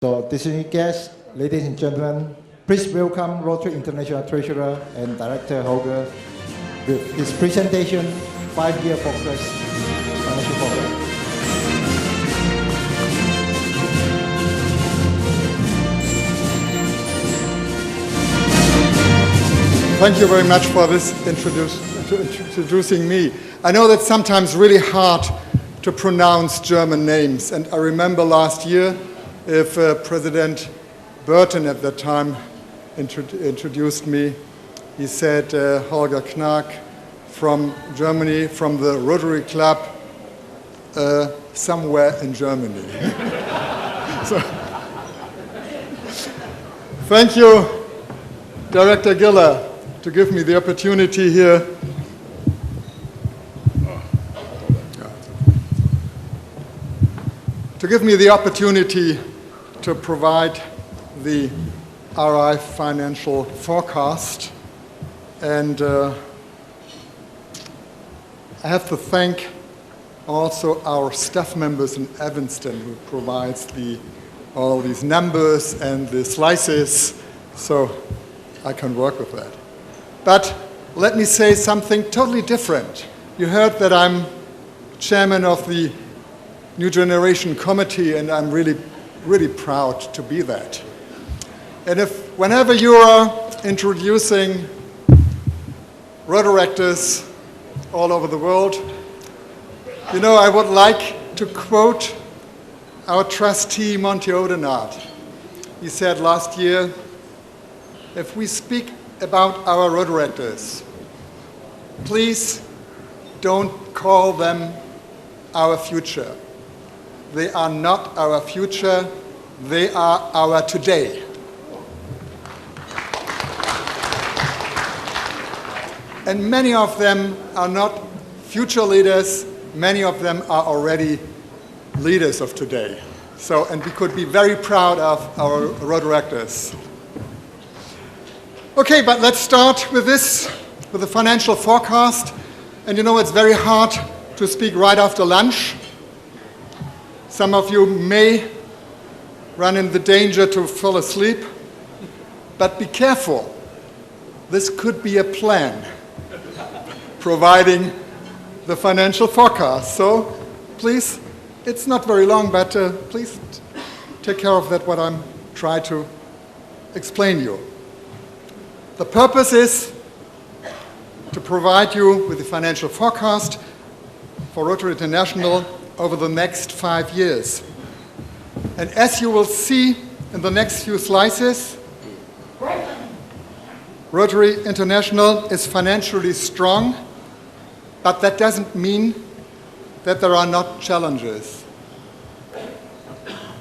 So, distinguished guests, ladies and gentlemen, please welcome Rotary International Treasurer and Director Holger with his presentation, 5-year focus, financial focus. Thank you very much for this introducing me. I know that's sometimes really hard to pronounce German names, and I remember last year if President Burton at that time introduced me, he said Holger Knaack from Germany, from the Rotary Club somewhere in Germany. So, thank you, Director Giller, to give me the opportunity here to provide the RI financial forecast. And I have to thank also our staff members in Evanston who provides all these numbers and the slices, so I can work with that. But let me say something totally different. You heard that I'm chairman of the New Generation Committee, and I'm really proud to be that. And whenever you are introducing Rotaractors all over the world, you know, I would like to quote our trustee, Monty Odenard. He said last year, if we speak about our Rotaractors, please don't call them our future. They are not our future, they are our today. And many of them are not future leaders, many of them are already leaders of today. So, and we could be very proud of our Rotaractors. Okay, but let's start with the financial forecast. And you know, it's very hard to speak right after lunch. Some of you may run in the danger to fall asleep, but be careful. This could be a plan, providing the financial forecast. So please, it's not very long, but please take care of that, what I'm trying to explain you. The purpose is to provide you with the financial forecast for Rotary International over the next 5 years. And as you will see in the next few slices, Rotary International is financially strong, but that doesn't mean that there are not challenges.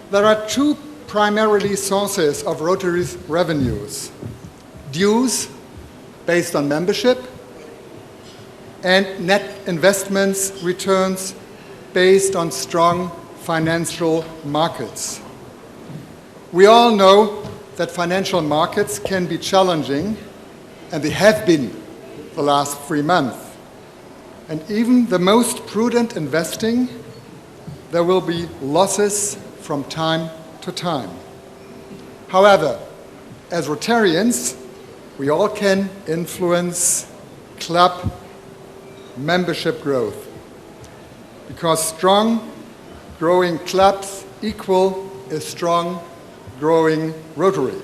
There are two primarily sources of Rotary's revenues: dues based on membership and net investments returns based on strong financial markets. We all know that financial markets can be challenging, and they have been the last 3 months. And even the most prudent investing, there will be losses from time to time. However, as Rotarians, we all can influence club membership growth, because strong growing clubs equal a strong growing Rotary.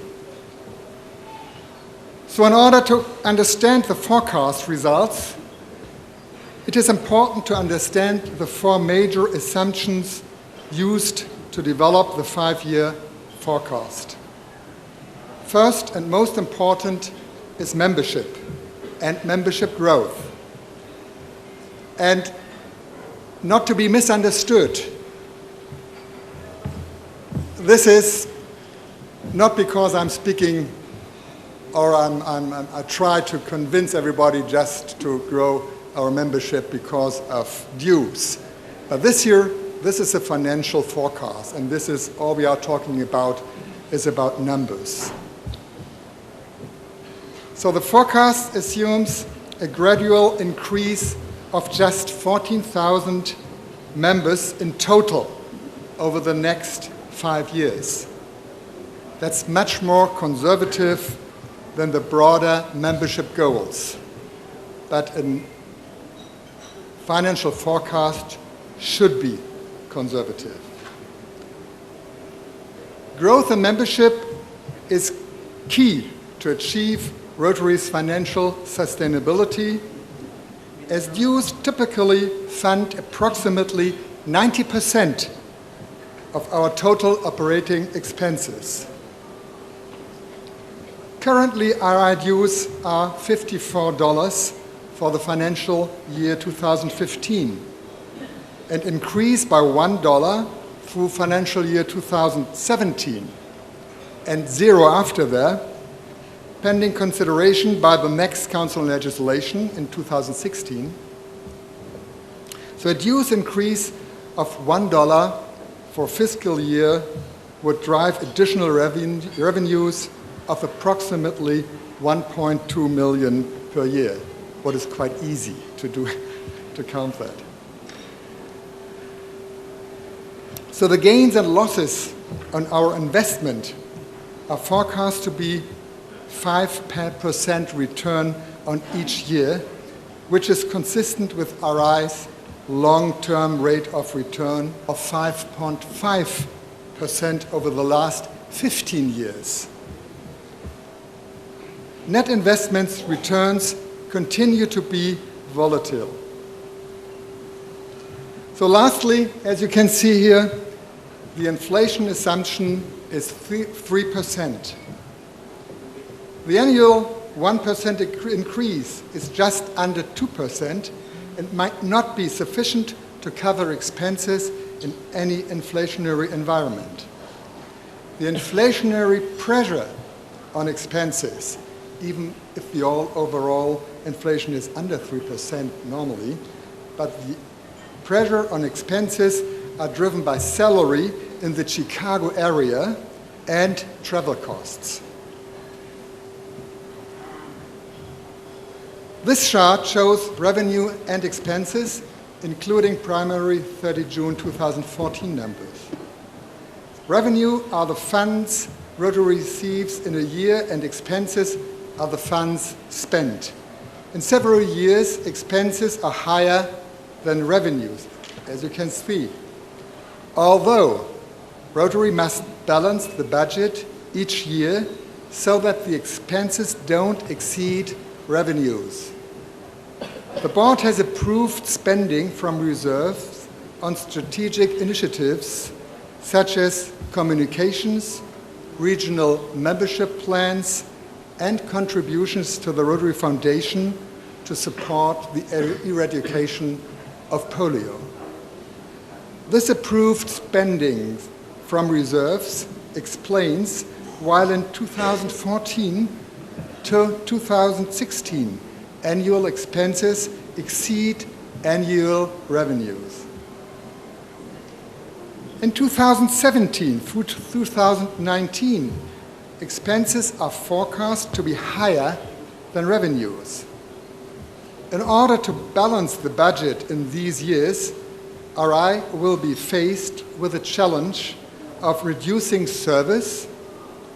So in order to understand the forecast results, it is important to understand the 4 major assumptions used to develop the 5-year forecast. First and most important is membership and membership growth. And not to be misunderstood, this is not because I'm speaking or I try to convince everybody just to grow our membership because of dues. But this year, this is a financial forecast, and this is all we are talking about, is about numbers. So the forecast assumes a gradual increase of just 14,000 members in total over the next 5 years. That's much more conservative than the broader membership goals. But a financial forecast should be conservative. Growth in membership is key to achieve Rotary's financial sustainability, as dues typically fund approximately 90% of our total operating expenses. Currently, RI dues are $54 for the financial year 2015 and increased by $1 through financial year 2017 and zero after that, pending consideration by the next council legislation in 2016. So a dues increase of $1 for fiscal year would drive additional revenues of approximately 1.2 million per year, what is quite easy to do, to count that. So the gains and losses on our investment are forecast to be 5% return on each year, which is consistent with RI's long-term rate of return of 5.5% over the last 15 years. Net investments returns continue to be volatile. So lastly, as you can see here, the inflation assumption is 3%. The annual 1% increase is just under 2% and might not be sufficient to cover expenses in any inflationary environment. The inflationary pressure on expenses, even if the overall inflation is under 3% normally, but the pressure on expenses are driven by salary in the Chicago area and travel costs. This chart shows revenue and expenses, including primary 30 June 2014 numbers. Revenue are the funds Rotary receives in a year, and expenses are the funds spent. In several years, expenses are higher than revenues, as you can see. Although Rotary must balance the budget each year so that the expenses don't exceed revenues. The board has approved spending from reserves on strategic initiatives such as communications, regional membership plans, and contributions to the Rotary Foundation to support the eradication of polio. This approved spending from reserves explains why in 2014 to 2016 annual expenses exceed annual revenues. In 2017 through 2019, expenses are forecast to be higher than revenues. In order to balance the budget in these years, RI will be faced with the challenge of reducing service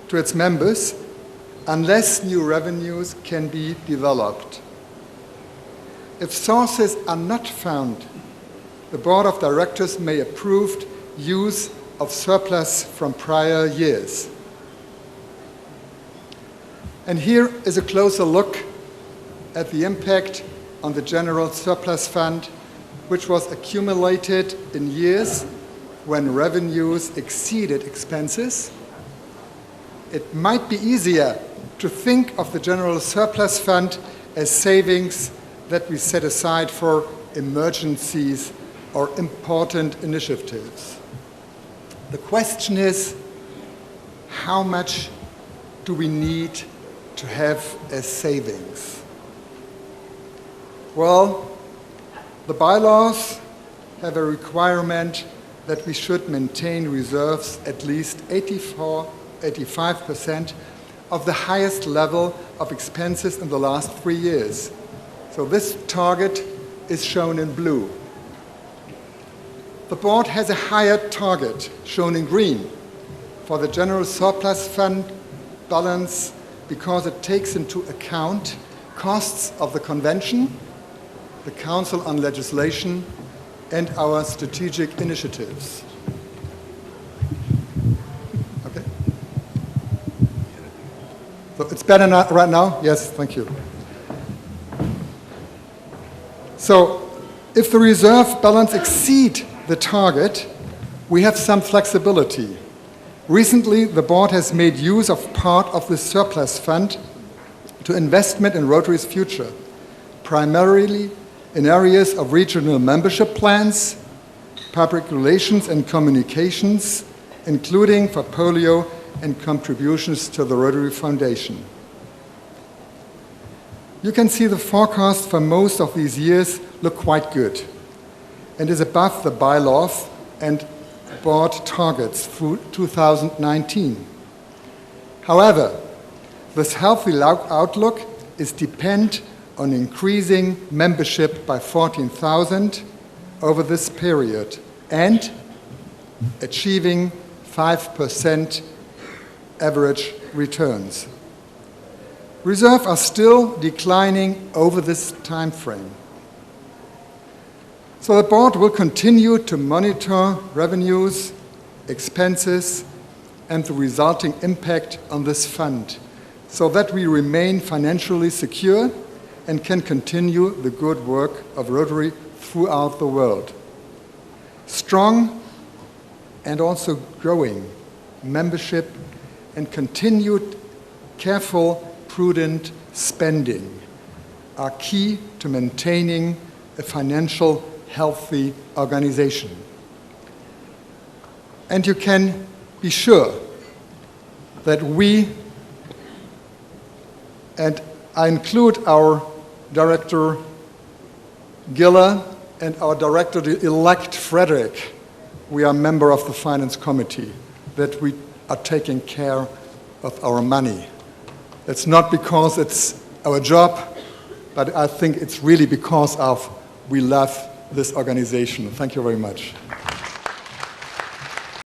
to its members unless new revenues can be developed. If sources are not found, the Board of Directors may approve use of surplus from prior years. And here is a closer look at the impact on the General Surplus Fund, which was accumulated in years when revenues exceeded expenses. It might be easier to think of the General Surplus Fund as savings that we set aside for emergencies or important initiatives. The question is, how much do we need to have as savings? Well, the bylaws have a requirement that we should maintain reserves at least 85% of the highest level of expenses in the last 3 years. So this target is shown in blue. The board has a higher target, shown in green, for the general surplus fund balance because it takes into account costs of the convention, the Council on Legislation, and our strategic initiatives. Okay. So it's better right now? Yes, thank you. So if the reserve balance exceeds the target, we have some flexibility. Recently, the board has made use of part of the surplus fund to investment in Rotary's future, primarily in areas of regional membership plans, public relations and communications, including for polio and contributions to the Rotary Foundation. You can see the forecast for most of these years look quite good and is above the bylaws and board targets through 2019. However, this healthy outlook is dependent on increasing membership by 14,000 over this period and achieving 5% average returns. Reserves are still declining over this time frame. So the board will continue to monitor revenues, expenses, and the resulting impact on this fund so that we remain financially secure and can continue the good work of Rotary throughout the world. Strong and also growing membership and continued careful, prudent spending are key to maintaining a financial healthy organization. And you can be sure that we, and I include our Director Giller and our Director-elect Frederick, we are a member of the Finance Committee, that we are taking care of our money. It's not because it's our job, but I think it's really because of we love this organization. Thank you very much.